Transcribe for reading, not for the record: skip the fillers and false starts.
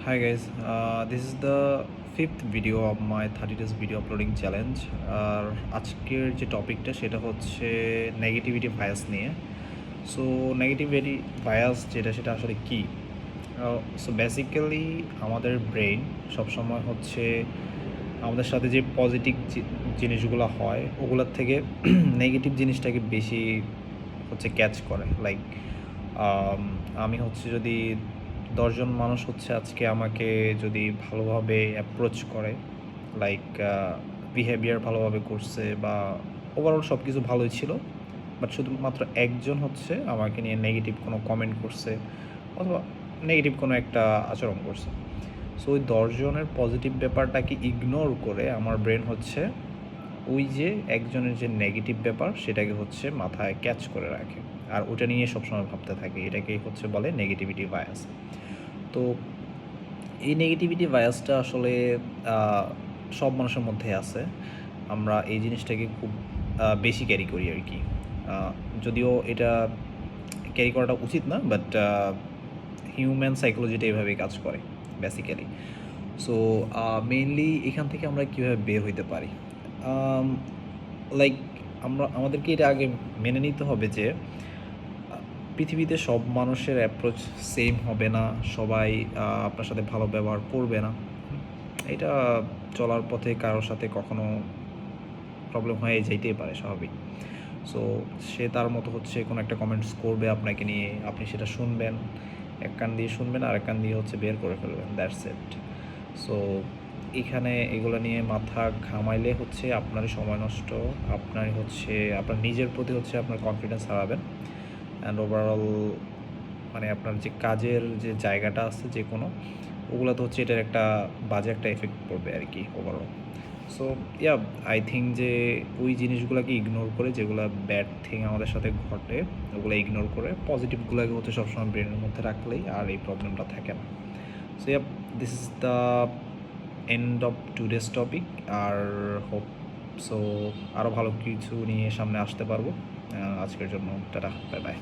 Hi guys, this is the fifth video of my 30 days video uploading challenge. আর আজকের যে টপিকটা সেটা হচ্ছে নেগেটিভিটি বায়াস নিয়ে। সো নেগেটিভিটি বায়াস সেটা আসলে কী? সো বেসিক্যালি আমাদের ব্রেইন সবসময় হচ্ছে আমাদের সাথে যে পজিটিভ জিনিসগুলো হয় ওগুলোর থেকে নেগেটিভ জিনিসটাকে বেশি হচ্ছে ক্যাচ করে। লাইক আমি হচ্ছে যদি 10জন মানুষ হচ্ছে আজকে আমাকে যদি ভালোভাবে অ্যাপ্রোচ করে, লাইক বিহেভিয়ার ভালোভাবে করছে বা ওভারঅল সব কিছু ভালোই ছিল, বাট শুধুমাত্র একজন হচ্ছে আমাকে নিয়ে নেগেটিভ কোনো কমেন্ট করছে অথবা নেগেটিভ কোনো একটা আচরণ করছে। সো ওই 10জনের পজিটিভ ব্যাপারটাকে ইগনোর করে আমার ব্রেন হচ্ছে ওই যে একজনের যে নেগেটিভ ব্যাপার সেটাকে হচ্ছে মাথায় ক্যাচ করে রাখে আর ওটা নিয়ে সবসময় ভাবতে থাকে। এটাকেই হচ্ছে বলে নেগেটিভিটি বায়াস। তো এই নেগেটিভিটি বায়াসটা আসলে সব মানুষের মধ্যে আছে। আমরা এই জিনিসটাকে খুব বেশি ক্যারি করি আর কি। যদিও এটা ক্যারি করাটা উচিত না, বাট হিউম্যান সাইকোলজিটা এভাবেই কাজ করে বেসিক্যালি। সো মেইনলি এখান থেকে আমরা কীভাবে বের হইতে পারি, লাইক আমাদেরকে এটা আগে মেনে নিতে হবে যে পৃথিবীতে সব মানুষের অ্যাপ্রোচ সেম হবে না, সবাই আপনার সাথে ভালো ব্যবহার করবে না। এটা চলার পথে কারোর সাথে কখনো প্রবলেম হয়ে যাইতেই পারে, স্বাভাবিক। সো সে তার মতো হচ্ছে কোনো একটা কমেন্টস করবে আপনাকে নিয়ে, আপনি সেটা শুনবেন, এক কান দিয়ে শুনবেন আর এক কান দিয়ে হচ্ছে বের করে ফেলবেন, দ্যাটস ইট। সো এখানে এগুলো নিয়ে মাথা ঘামাইলে হচ্ছে আপনারই সময় নষ্ট, আপনার হচ্ছে আপনার নিজের প্রতি হচ্ছে আপনার কনফিডেন্স হারাবেন, অ্যান্ড ওভারঅল মানে আপনার যে কাজের যে জায়গাটা আছে যে কোনো ওগুলোতে হচ্ছে এটার একটা বাজে একটা এফেক্ট পড়বে আর কি ওভারঅল। সো আই থিঙ্ক যে ওই জিনিসগুলোকে ইগনোর করে, যেগুলো ব্যাড থিং আমাদের সাথে ঘটে ওগুলো ইগনোর করে পজিটিভগুলোকে হচ্ছে সবসময় ব্রেনের মধ্যে রাখলেই আর এই প্রবলেমটা থাকে না। So this is the end of today's topic. আর হোপ সো আরও ভালো কিছু নিয়ে সামনে আসতে পারবো। আজকের জন্য টাটা, বাই বাই।